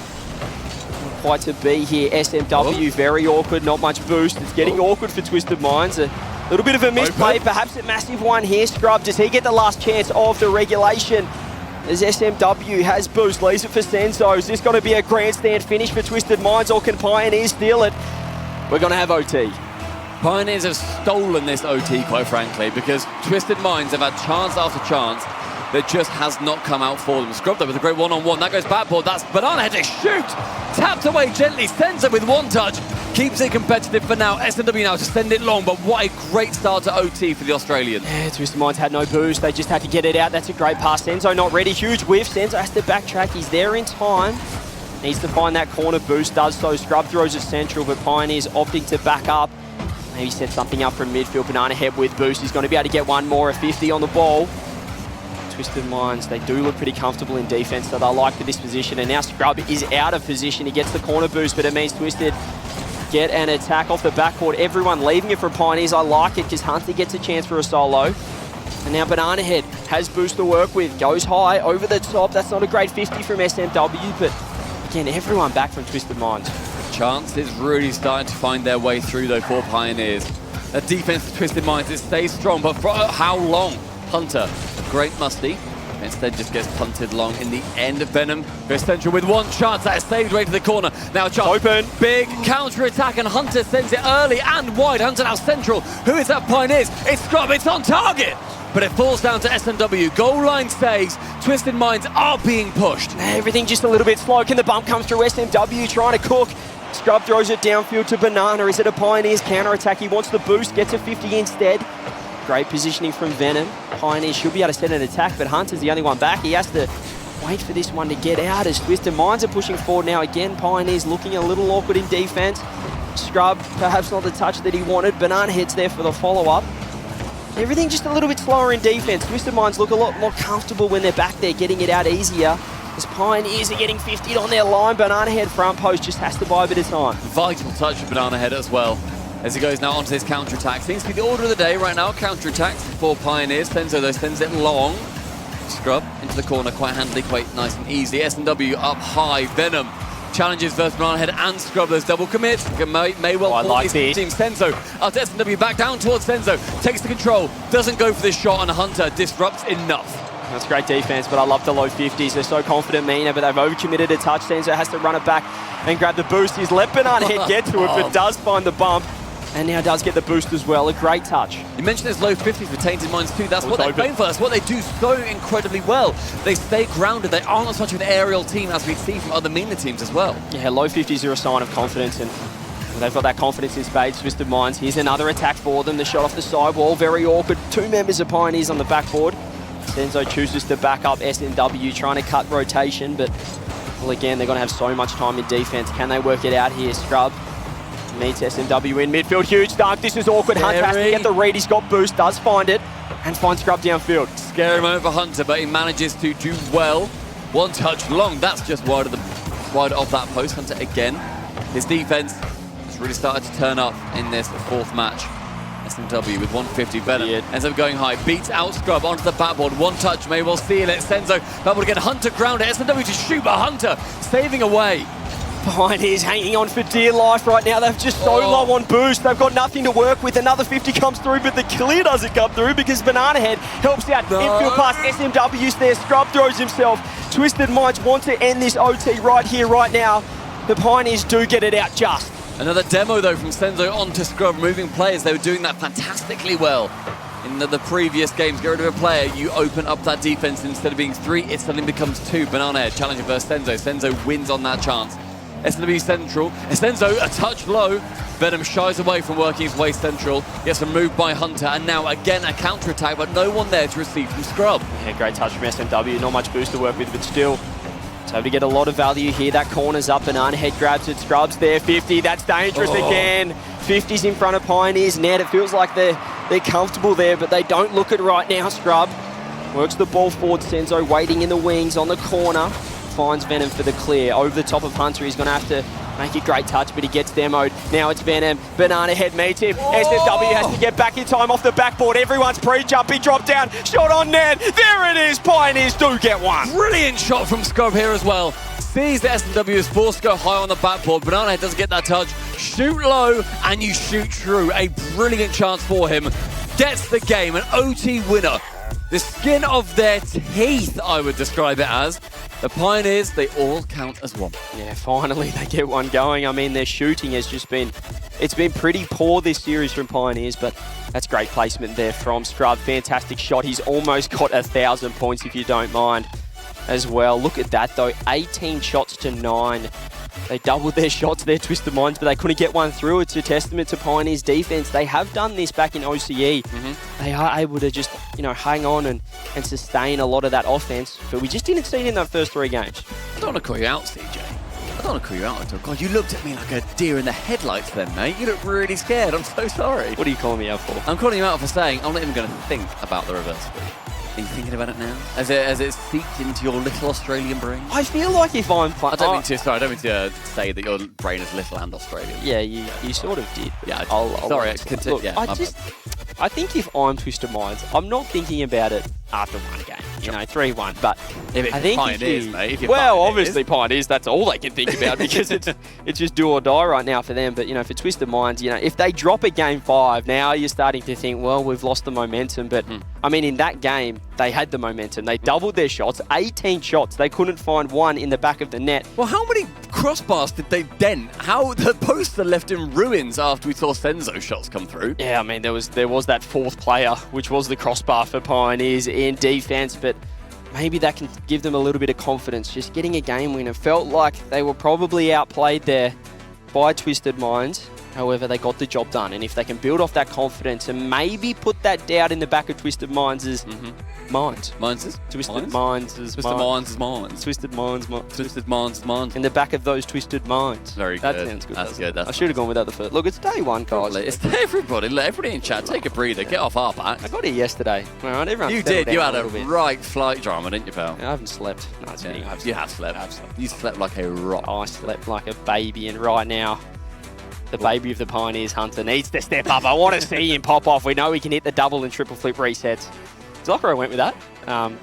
Quite to be here. SMW, very awkward, not much boost. It's getting awkward for Twisted Minds. A little bit of a misplay, perhaps a massive one here. Scrub, does he get the last chance of the regulation? As SMW has boost, leaves it for Senzo. Is this going to be a grandstand finish for Twisted Minds, or can Pioneers steal it? We're going to have OT. Pioneers have stolen this OT, quite frankly, because Twisted Minds have had chance after chance that just has not come out for them. Scrubbed up with a great one-on-one. That goes backboard. That's Banana Head to shoot. Tapped away gently. Senza with one touch. Keeps it competitive for now. SNW now to send it long, but what a great start to OT for the Australian. Yeah, Twisted Minds had no boost. They just had to get it out. That's a great pass. Senzo not ready. Huge whiff. Senzo has to backtrack. He's there in time. Needs to find that corner boost. Does so. Scrub throws it central, but Pioneers opting to back up. Maybe set something up from midfield. Banana Head with boost. He's going to be able to get one more, a 50 on the ball. Twisted Minds, they do look pretty comfortable in defense, so they'll like for this position. And now Scrub is out of position. He gets the corner boost, but it means Twisted get an attack off the backboard. Everyone leaving it from Pioneers. I like it because Hunter gets a chance for a solo. And now Banana Head has boost to work with. Goes high over the top. That's not a great 50 from SMW, but again, everyone back from Twisted Minds. Chance is really starting to find their way through, though, for Pioneers. The defense of Twisted Minds, it stays strong, but for how long? Hunter, a great musty, instead just gets punted long in the end of Venom. Goes central with one chance that is saved right to the corner. Now chance, open, big counter attack, and Hunter sends it early and wide. Hunter now central. Who is that? Pioneers. It's Scrub. It's on target, but it falls down to SMW. Goal line saves. Twisted Minds are being pushed. Everything just a little bit slow. Can the bump come through? SMW trying to cook. Scrub throws it downfield to Banana. Is it a Pioneers counter attack? He wants the boost. Gets a 50 instead. Great positioning from Venom. Pioneers should be able to set an attack, but Hunter's the only one back. He has to wait for this one to get out as Twisted Minds are pushing forward now again. Pioneers looking a little awkward in defense. Scrub, perhaps not the touch that he wanted. Banana Head's there for the follow-up. Everything just a little bit slower in defense. Twisted Minds look a lot more comfortable when they're back there, getting it out easier. As Pioneers are getting 50'd on their line. Banana Head front post just has to buy a bit of time. Vital touch of Banana Head as well, as he goes now onto this counter-attack. Seems to be the order of the day right now, counter-attacks for Pioneers. Senzo, though, sends it long. Scrub into the corner quite handily, quite nice and easy. S&W up high. Venom challenges versus Banana Head and Scrub. Those double commits. May well like this. Team Senzo out to S&W, back down towards Senzo. Takes the control, doesn't go for this shot, and Hunter disrupts enough. That's great defense, but I love the low 50s. They're so confident, Mina, but they've overcommitted a touch. Senzo has to run it back and grab the boost. He's let Banana Head get to it, but does find the bump. And now does get the boost as well. A great touch. You mentioned this low 50s for Tainted Minds too. That's what they're playing for. That's what they do so incredibly well. They stay grounded. They aren't as much of an aerial team as we see from other MENA teams as well. Yeah, low 50s are a sign of confidence, and they've got that confidence in spades. Twisted Minds. Here's another attack for them. The shot off the sidewall. Very awkward. Two members of Pioneers on the backboard. Senzo chooses to back up SNW, trying to cut rotation, but well, again, they're going to have so much time in defense. Can they work it out here? Scrub meets SMW in midfield. Huge dunk. This is awkward. Hunter has to get the read. He's got boost. Does find it. And finds Scrub downfield. Scary moment for Hunter, but he manages to do well. One touch long. That's just wide of that post. Hunter again. His defense has really started to turn up in this fourth match. SMW with 150. Venom ends up going high. Beats out Scrub onto the backboard. One touch. May well seal it. Senzo able to get Hunter grounded. SMW to shoot, but Hunter saving away. Pioneers hanging on for dear life right now. They're just so low on boost. They've got nothing to work with. Another 50 comes through, but the clear doesn't come through because Banana Head helps out. Infield pass, SMW's there. Scrub throws himself. Twisted Minds want to end this OT right here, right now. The Pioneers do get it out just. Another demo, though, from Senzo onto Scrub, moving players. They were doing that fantastically well in the previous games. Get rid of a player, you open up that defense. Instead of being 3, it suddenly becomes 2. Banana Head challenging versus Senzo. Senzo wins on that chance. SW central. Senzo a touch low. Venom shies away from working his way central. Gets a move by Hunter, and now again a counter-attack, but no one there to receive from Scrub. Yeah, great touch from SMW. Not much boost to work with, but still so to get a lot of value here. That corner's up. Banana Head grabs it. Scrub's there. 50. That's dangerous again. 50's in front of Pioneers. Ned, it feels like they're comfortable there, but they don't look it right now. Scrub works the ball forward. Senzo waiting in the wings on the corner. Finds Venom for the clear. Over the top of Hunter. He's going to have to make a great touch, but he gets demoed. Now it's Venom. Banana Head meets him. SFW has to get back in time off the backboard. Everyone's pre-jumping. Drop down. Shot on Ned. There it is. Pioneers do get one. Brilliant shot from Scrub here as well. Sees the SMW is forced to go high on the backboard. Banana Head doesn't get that touch. Shoot low and you shoot true. A brilliant chance for him. Gets the game. An OT winner. the skin of their teeth, I would describe it as. The Pioneers, they all count as one. Yeah, finally they get one going. I mean, their shooting has just been, it's been pretty poor this series from Pioneers, but that's great placement there from Scrub. Fantastic shot. He's almost got 1,000 points, if you don't mind, as well. Look at that, though. 18 shots to 9. They doubled their shots, their Twisted Minds, but they couldn't get one through. It's a testament to Pioneers' defense. They have done this back in OCE. They are able to just, hang on and sustain a lot of that offense, but we just didn't see it in those first 3 games. I don't want to call you out, CJ. I don't want to call you out at all. God, you looked at me like a deer in the headlights then, mate. You look really scared. I'm so sorry. What are you calling me out for? I'm calling you out for saying I'm not even going to think about the reverse sweep. Are you thinking about it now? As it seeped into your little Australian brain? I feel like if I'm playing... I don't mean to say that your brain is little and Australian. Yeah, you sort of did. Yeah, sorry. Continue. Look, I think if I'm Twisted Minds, I'm not thinking about it after one game. 3-1, but I think Pioneers, mate. Obviously Pioneers, that's all they can think about because it's just do or die right now for them. But, for Twisted Minds, if they drop a game 5, now you're starting to think, well, we've lost the momentum. But, I mean, in that game, they had the momentum. They doubled their shots, 18 shots. They couldn't find one in the back of the net. Well, how many crossbars did they dent? How the posts are left in ruins after we saw Senzo's shots come through? Yeah, I mean, there was that 4th player, which was the crossbar for Pioneers in defense, but maybe that can give them a little bit of confidence. Just getting a game win. It felt like they were probably outplayed there by Twisted Minds. However, they got the job done. And if they can build off that confidence and maybe put that doubt in the back of Twisted Minds' minds. Twisted Minds' in the back of those Twisted Minds. Very good. That sounds good. That's good. I should have gone without the first. Look, it's day 1, guys. It's everybody. Everybody in chat, take a breather. Get off our backs. I got here yesterday. All right, everyone. You did. You had a right flight drama, didn't you, pal? I haven't slept. No, it's kidding. You have slept. You slept like a rock. I slept like a baby, and right now, the baby of the Pioneers, Hunter, needs to step up. I want to see him pop off. We know he can hit the double and triple flip resets. Is that where I went with that?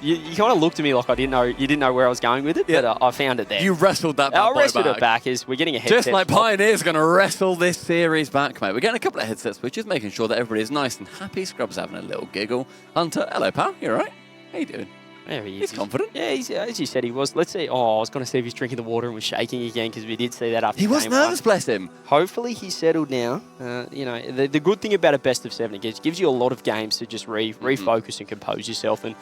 You kind of looked at me like you didn't know where I was going with it, but I found it there. You wrestled that back. I wrestled it back as we're getting a headset. Just like Pioneers going to wrestle this series back, mate. We're getting a couple of headset switches, making sure that everybody is nice and happy. Scrub's having a little giggle. Hunter, hello, pal. You all right? How you doing? There he is. He's confident. Yeah, as you said, he was. Let's see. Oh, I was going to see if he's drinking the water and was shaking again because we did see that after He was nervous, bless him. Hopefully he's settled now. The good thing about a best of 7, it gives you a lot of games to just refocus and compose yourself. And,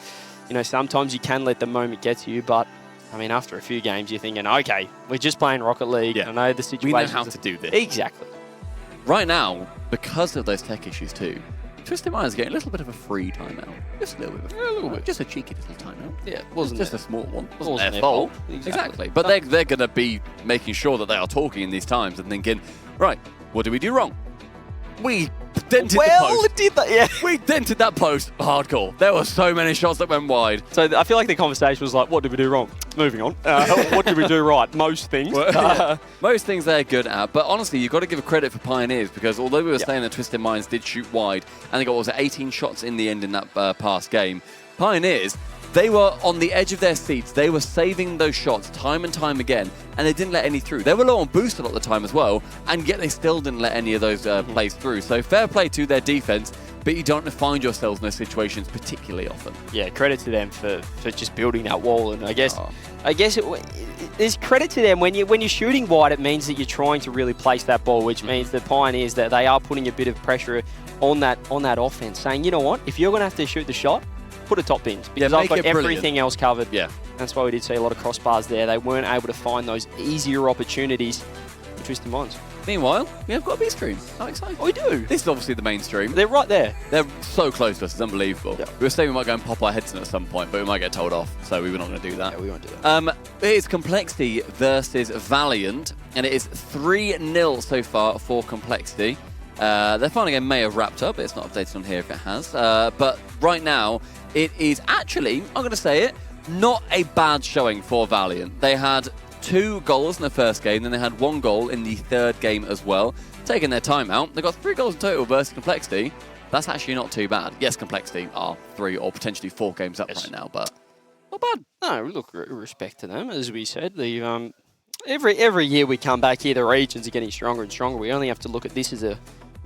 sometimes you can let the moment get to you, but, I mean, after a few games, you're thinking, okay, we're just playing Rocket League. Yeah. I know the situation. We know how to do this. Exactly. Right now, because of those tech issues too, Twisted Minds getting a little bit of a free timeout. Just a little bit. Just a cheeky little timeout. Yeah, it wasn't just a small one. It wasn't their their fault. fault. Exactly. But they're going to be making sure that they are talking in these times and thinking, right, what did we do wrong? We dented the post. Did that? Yeah. We dented that post hardcore. There were so many shots that went wide. So I feel like the conversation was like, what did we do wrong? Moving on. What did we do right? Most things. Most things they're good at. But honestly, you've got to give a credit for Pioneers because although we were saying that Twisted Minds did shoot wide and they got, 18 shots in the end in that past game, Pioneers, they were on the edge of their seats. They were saving those shots time and time again, and they didn't let any through. They were low on boost a lot of the time as well, and yet they still didn't let any of those plays through. So fair play to their defense, but you don't find yourselves in those situations particularly often. Yeah, credit to them for just building that wall. And I guess there's credit to them when you're shooting wide. It means that you're trying to really place that ball, which means the Pioneers that they are putting a bit of pressure on that offense, saying, you know what, if you're going to have to shoot the shot, put a top bins because I've got everything else covered. Yeah. That's why we did see a lot of crossbars there. They weren't able to find those easier opportunities for Twisted Minds. Meanwhile, we have got a B stream. How exciting. We do. This is obviously the main stream. They're right there. They're so close to us. It's unbelievable. Yeah. We were saying we might go and pop our heads in at some point, but we might get told off, so we were not going to do that. Yeah, we won't do that. It is Complexity versus Valiant, and it is 3-0 so far for Complexity. Their final game may have wrapped up. It's not updated on here if it has. But right now, it is actually, I'm going to say it, not a bad showing for Valiant. They had 2 goals in the first game, then they had 1 goal in the third game as well. Taking their time out, they got 3 goals in total versus Complexity. That's actually not too bad. Yes, Complexity are 3 or potentially 4 games up right now, but not bad. No, look, respect to them. As we said, the every year we come back here, the regions are getting stronger and stronger. We only have to look at this as a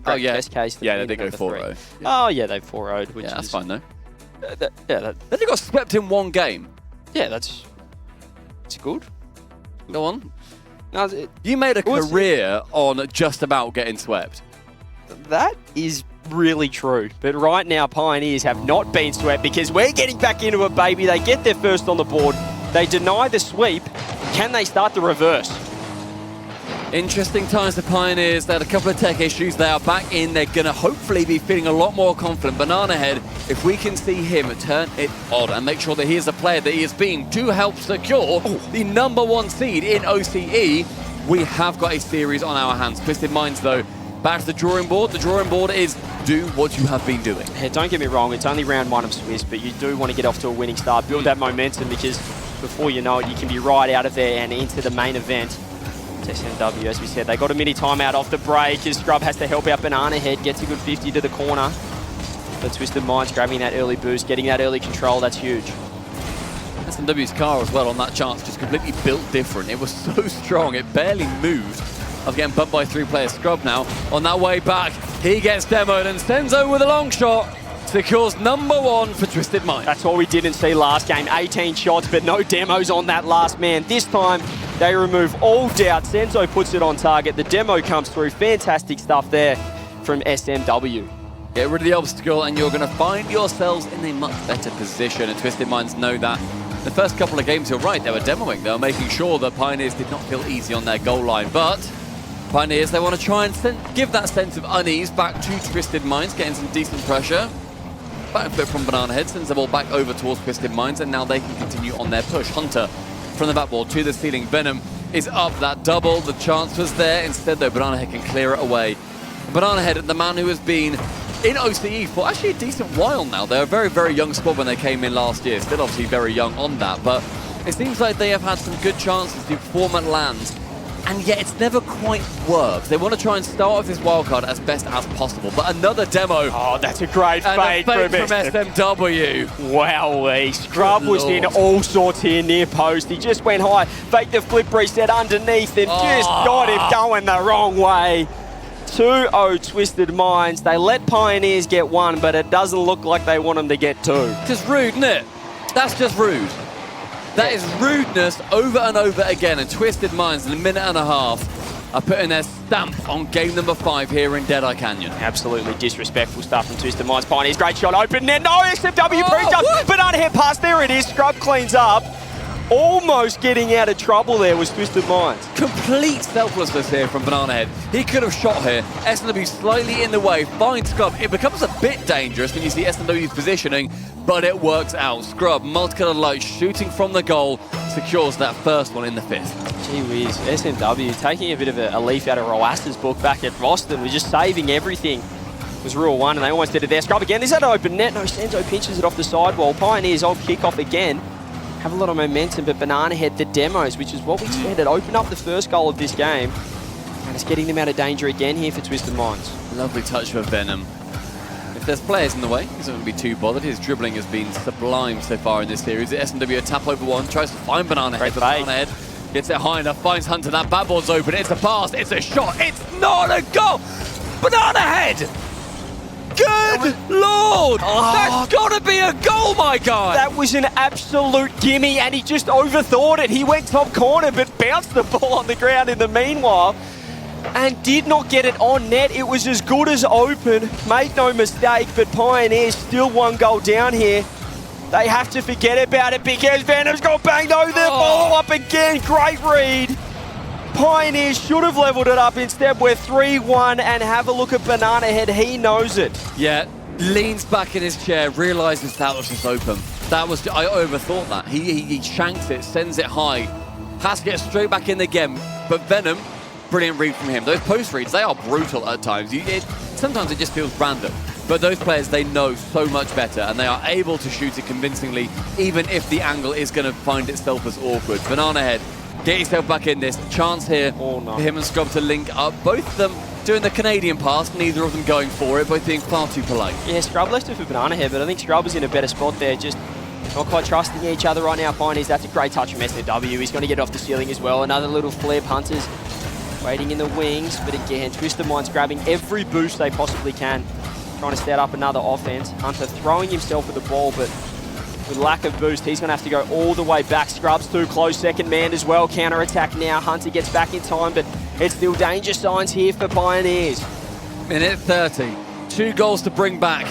great test case. Yeah, they did go 4-0. Yeah. Oh, yeah, they've 4-0'd, which that's is fine, though. Then you got swept in one game. Yeah, it's good. Go on. No, You made a career on just about getting swept. that is really true. But right now, Pioneers have not been swept because we're getting back into it, baby. They get their first on the board. They deny the sweep. Can they start the reverse? Interesting times for Pioneers. They had a couple of tech issues. They are back in. They're going to hopefully be feeling a lot more confident. Banana Head, if we can see him turn it on and make sure that he is the player that he is being to help secure the #1 seed in OCE, we have got a series on our hands. Twisted Minds, though, back to the drawing board. The drawing board is do what you have been doing. Yeah, don't get me wrong, it's only round 1 of Swiss, but you do want to get off to a winning start, build that momentum, because before you know it, you can be right out of there and into the main event. SMW, as we said, they got a mini timeout off the break as Scrub has to help out Banana Head, gets a good 50 to the corner. But Twisted Minds grabbing that early boost, getting that early control, that's huge. SMW's car as well on that chance, just completely built different. It was so strong, it barely moved. Of getting bumped by 3 players. Scrub now on that way back. He gets demoed and Senzo with a long shot. Secures #1 for Twisted Minds. That's what we didn't see last game. 18 shots, but no demos on that last man. This time, they remove all doubt. Senzo puts it on target. The demo comes through. Fantastic stuff there from SMW. Get rid of the obstacle and you're going to find yourselves in a much better position. And Twisted Minds know that. The first couple of games, you're right, they were demoing. They were making sure that Pioneers did not feel easy on their goal line. But Pioneers, they want to try and give that sense of unease back to Twisted Minds, getting some decent pressure. Back foot from Banana Head, sends the ball back over towards Twisted Minds, and now they can continue on their push. Hunter from the backboard to the ceiling. Venom is up, that double. The chance was there. Instead, though, Banana Head can clear it away. Banana Head, the man who has been in OCE for actually a decent while now. They're a very, very young squad when they came in last year. Still obviously very young on that, but it seems like they have had some good chances to perform at lands. And yet it's never quite worked. They want to try and start off this wildcard as best as possible. But another demo. Oh, that's a great fake from SMW. Wowee. Scrub was in all sorts here near post. He just went high, faked the flip reset underneath and just got him going the wrong way. 2-0 Twisted Minds. They let Pioneers get 1, but it doesn't look like they want them to get 2. Just rude, isn't it? That's just rude. That is rudeness over and over again, and Twisted Minds in a minute and a half are putting their stamp on game #5 here in Deadeye Canyon. Absolutely disrespectful stuff from Twisted Minds. Pioneers, great shot, open net. No, SMW pre-jump. Banana Head pass, there it is. Scrub cleans up. Almost getting out of trouble there was Twisted Minds. Complete selflessness here from Banana Head. He could have shot here. SMW slightly in the way, finds Scrub. It becomes a bit dangerous when you see SMW's positioning, but it works out. Scrub, multicolored light, shooting from the goal, secures that first one in the 5th. Gee whiz, SMW taking a bit of a leaf out of Roasta's book back at Boston. We're just saving everything. It was rule 1, and they almost did it there. Scrub again, is that an open net? No, Senzo pinches it off the sidewall. Pioneers on kickoff again. Have a lot of momentum, but Banana Head, the demos, which is what we expected, open up the first goal of this game. And it's getting them out of danger again here for Twisted Minds. Lovely touch for Venom. If there's players in the way, he's not going to be too bothered. His dribbling has been sublime so far in this series. SMW a tap over 1, tries to find Banana Head, but Banana Head gets it high enough, finds Hunter. That bad ball's open. It's a pass, it's a shot, it's not a goal! Banana Head! Good Lord! That's got to be a goal, my guy! That was an absolute gimme, and he just overthought it. He went top corner, but bounced the ball on the ground in the meanwhile, and did not get it on net. It was as good as open. Make no mistake, but Pioneers still 1 goal down here. They have to forget about it because Venom's got banged over. The ball up again. Great read. Pioneers should have leveled it up. Instead, we're 3-1, and have a look at Banana Head. He knows it. Yeah, leans back in his chair, realizes that was just open. That was, I overthought that. He shanks it, sends it high. Has to get straight back in again. But Venom, brilliant read from him. Those post reads, they are brutal at times. Sometimes it just feels random. But those players, they know so much better, and they are able to shoot it convincingly, even if the angle is going to find itself as awkward. Banana Head, get yourself back in this. Chance here for him and Scrub to link up. Both of them doing the Canadian pass, neither of them going for it, both being far too polite. Yeah, Scrub left it for Banana Head, but I think Scrub was in a better spot there, just not quite trusting each other right now. Pioneers, that's a great touch from SMW. He's going to get off the ceiling as well. Another little flip. Hunters waiting in the wings, but again, Twisted Minds grabbing every boost they possibly can. trying to set up another offense. Hunter throwing himself at the ball, but with lack of boost, he's going to have to go all the way back. Scrubs too close, second man as well. Counter-attack now. Hunter gets back in time, but it's still danger signs here for Pioneers. Minute 30. 2 goals to bring back.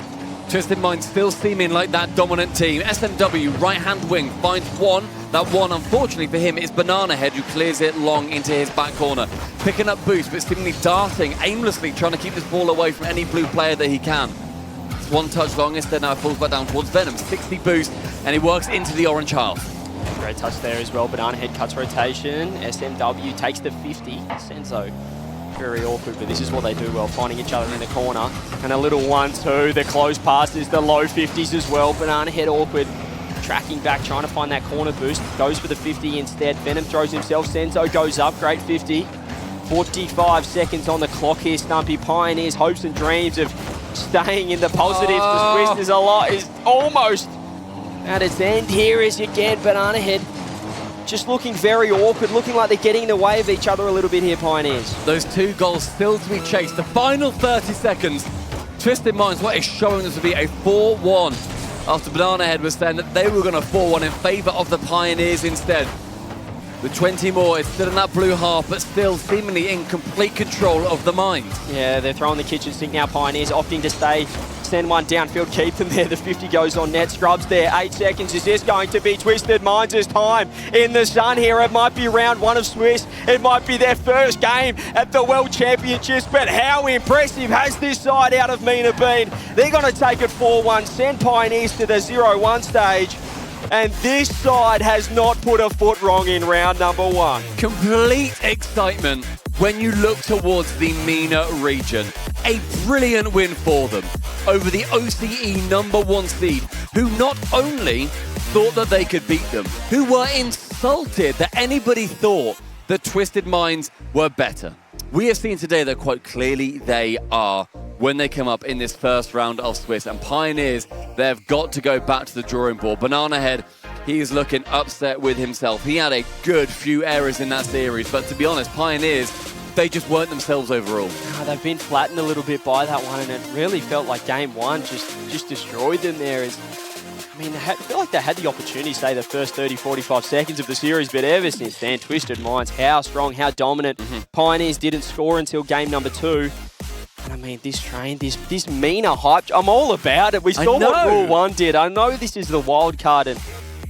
Twisted Minds still seeming like that dominant team. SMW, right-hand wing, finds one. That one, unfortunately for him, is Banana Head, who clears it long into his back corner. Picking up boost, but seemingly darting, aimlessly trying to keep this ball away from any blue player that he can. It's one touch long, instead now falls back down towards Venom. 60 boost, and he works into the orange half. Great touch there as well. Banana Head cuts rotation. SMW takes the 50. Senzo, very awkward, but this is what they do well, finding each other in the corner. And a little 1-2. The close passes, the low 50s as well. Banana Head awkward. Tracking back, trying to find that corner boost. Goes for the 50 instead. Venom throws himself. Senzo goes up. Great 50. 45 seconds on the clock here. Stumpy. Pioneers' hopes and dreams of staying in the positives. The Swiss is almost at its end. Here is again Banana Head. Just looking very awkward, looking like they're getting in the way of each other a little bit here, Pioneers. Those 2 goals still to be chased. The final 30 seconds. Twisted Minds, what is showing us to be a 4-1 after Banana Head was saying that they were going to 4-1 in favour of the Pioneers instead. With 20 more, it's still in that blue half, but still seemingly in complete control of the mind. Yeah, they're throwing the kitchen sink now. Pioneers opting to stay, send one downfield, keep them there. The 50 goes on net. Scrubs there, 8 seconds. Is this going to be Twisted Minds' time in the sun here? It might be round 1 of Swiss. It might be their first game at the World Championships, but how impressive has this side out of Mina been? They're going to take it 4-1, send Pioneers to the 0-1 stage. And this side has not put a foot wrong in round number 1. Complete excitement when you look towards the MENA region. A brilliant win for them over the OCE #1 seed, who not only thought that they could beat them, who were insulted that anybody thought that Twisted Minds were better. We have seen today that quite clearly they are when they come up in this first round of Swiss. And Pioneers, they've got to go back to the drawing board. Banana Head, he's looking upset with himself. He had a good few errors in that series, but to be honest, Pioneers, they just weren't themselves overall. They've been flattened a little bit by that one, and it really felt like game 1 just destroyed them there. I mean, I feel like they had the opportunity, say, the first 30, 45 seconds of the series, but ever since then, Twisted Minds, how strong, how dominant. Pioneers didn't score until game number 2. And I mean, this MENA hype, I'm all about it. We saw what Rule 1 did. I know this is the wild card and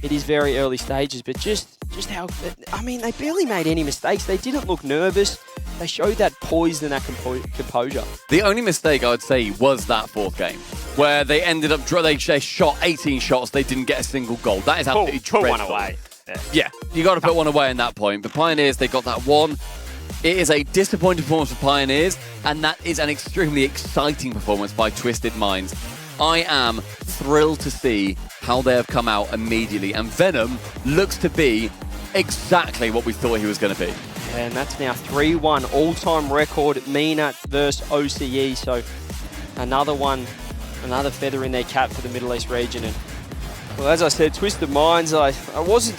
it is very early stages, but just how, I mean, they barely made any mistakes. They didn't look nervous. They showed that poise and that composure. The only mistake I would say was that 4th game, where they ended up, they shot 18 shots, they didn't get a single goal. That is absolutely dreadful. Put one away. Yeah, you got to put one away in that point. But Pioneers, they got that one. It is a disappointing performance for Pioneers, and that is an extremely exciting performance by Twisted Minds. I am thrilled to see how they have come out immediately, and Venom looks to be exactly what we thought he was going to be. And that's now 3-1, all-time record, MENA versus OCE. So another one, another feather in their cap for the Middle East region. And well, as I said, Twisted Minds, I wasn't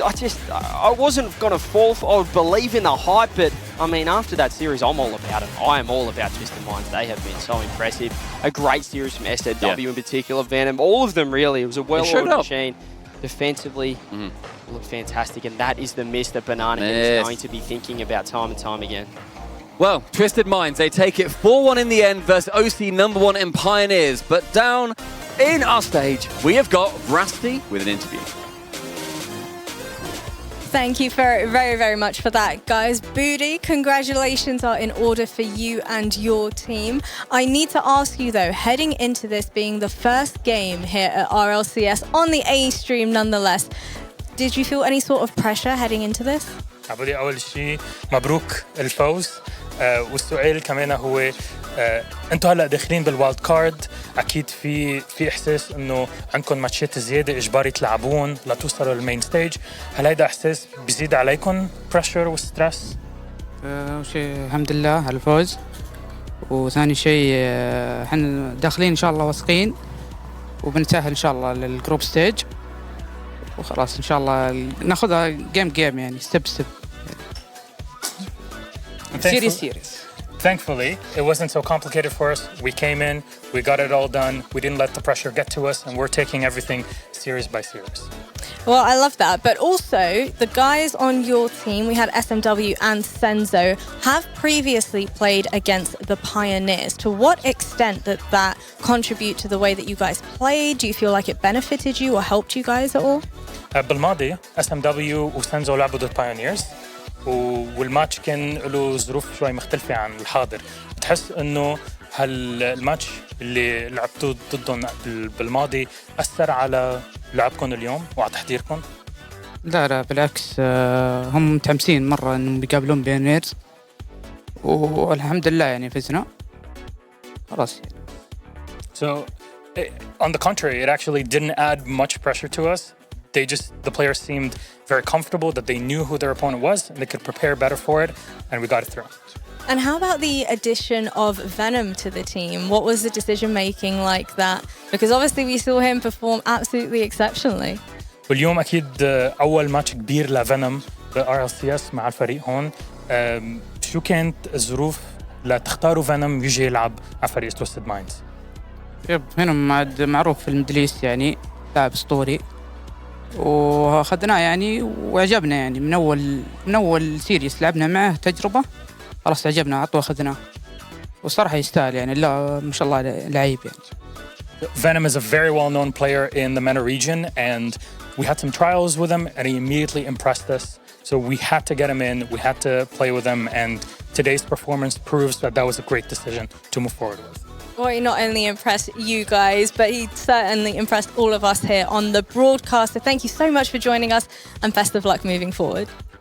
going to fall for, I would believe in the hype, but I mean, after that series, I'm all about it. I am all about Twisted Minds. They have been so impressive. A great series from SMW in particular, Venom, all of them really. It was a well-oiled machine. Defensively, looked fantastic, and that is the miss that Banana Head is going to be thinking about time and time again. Well, Twisted Minds, they take it 4-1 in the end versus OC #1 in Pioneers. But down in our stage, we have got Rusty with an interview. Thank you very, very much for that, guys. Booty, congratulations are in order for you and your team. I need to ask you, though, heading into this being the first game here at RLCS on the A stream nonetheless, did you feel any sort of pressure heading into this? أول شيء مبروك الفوز والسؤال كمان هو انتوا هلا داخلين بالوايلد كارد اكيد في احساس انه عندكم ماتشات زياده اجباري تلعبون لتوصلوا للمين ستيج هل هيدا احساس بيزيد عليكم بريشر وستريس؟ اول شيء الحمد لله على الفوز وثاني شيء احنا داخلين ان شاء الله واثقين وبنتأهل ان شاء الله للجروب ستيج وخلاص ان شاء الله ناخذها جيم يعني ستيب سيريس Thankfully, it wasn't so complicated for us. We came in, we got it all done. We didn't let the pressure get to us, and we're taking everything series by series. Well, I love that. But also, the guys on your team, we had SMW and Senzo, have previously played against the Pioneers. To what extent did that contribute to the way that you guys played? Do you feel like it benefited you or helped you guys at all? بالماضي SMW وسنزو لعبوا ضد Pioneers والماتش كان له ظروف شوي مختلفة عن الحاضر. بتحس إنه هالماتش اللي لعبتوه ضدهم بالماضي أثر على لعبكم اليوم وعلى تحضيركم؟ لا بالعكس، هم متحمسين مرة إنهم بيقابلون بيونيرز، والحمد لله يعني فزنا خلاص. So, on the contrary, it actually didn't add much pressure to us. The players seemed very comfortable that they knew who their opponent was and they could prepare better for it, and we got it through. And how about the addition of Venom to the team? What was the decision making like that? Because obviously we saw him perform absolutely exceptionally. واليوم أكيد أول ماتش كبير لفينوم RLCS مع الفريق هون. شو كانت الظروف لتختاروا فينوم يجي يلعب على فريق توستد مايندز؟ فينوم معروف في الميدل إيست، يعني لاعب أسطوري، واخذناه يعني وعجبنا، يعني من اول سيريس لعبنا معه تجربه خلاص عجبنا عطوه اخذناه، والصراحه يستاهل يعني، لا ما شاء الله لعيب يعني. Venom is a very well-known player in the MENA region, and we had some trials with him, and he immediately impressed us. So we had to get him in, we had to play with him, and today's performance proves that that was a great decision to move forward with. Well, he not only impressed you guys, but he certainly impressed all of us here on the broadcast. So thank you so much for joining us, and best of luck moving forward.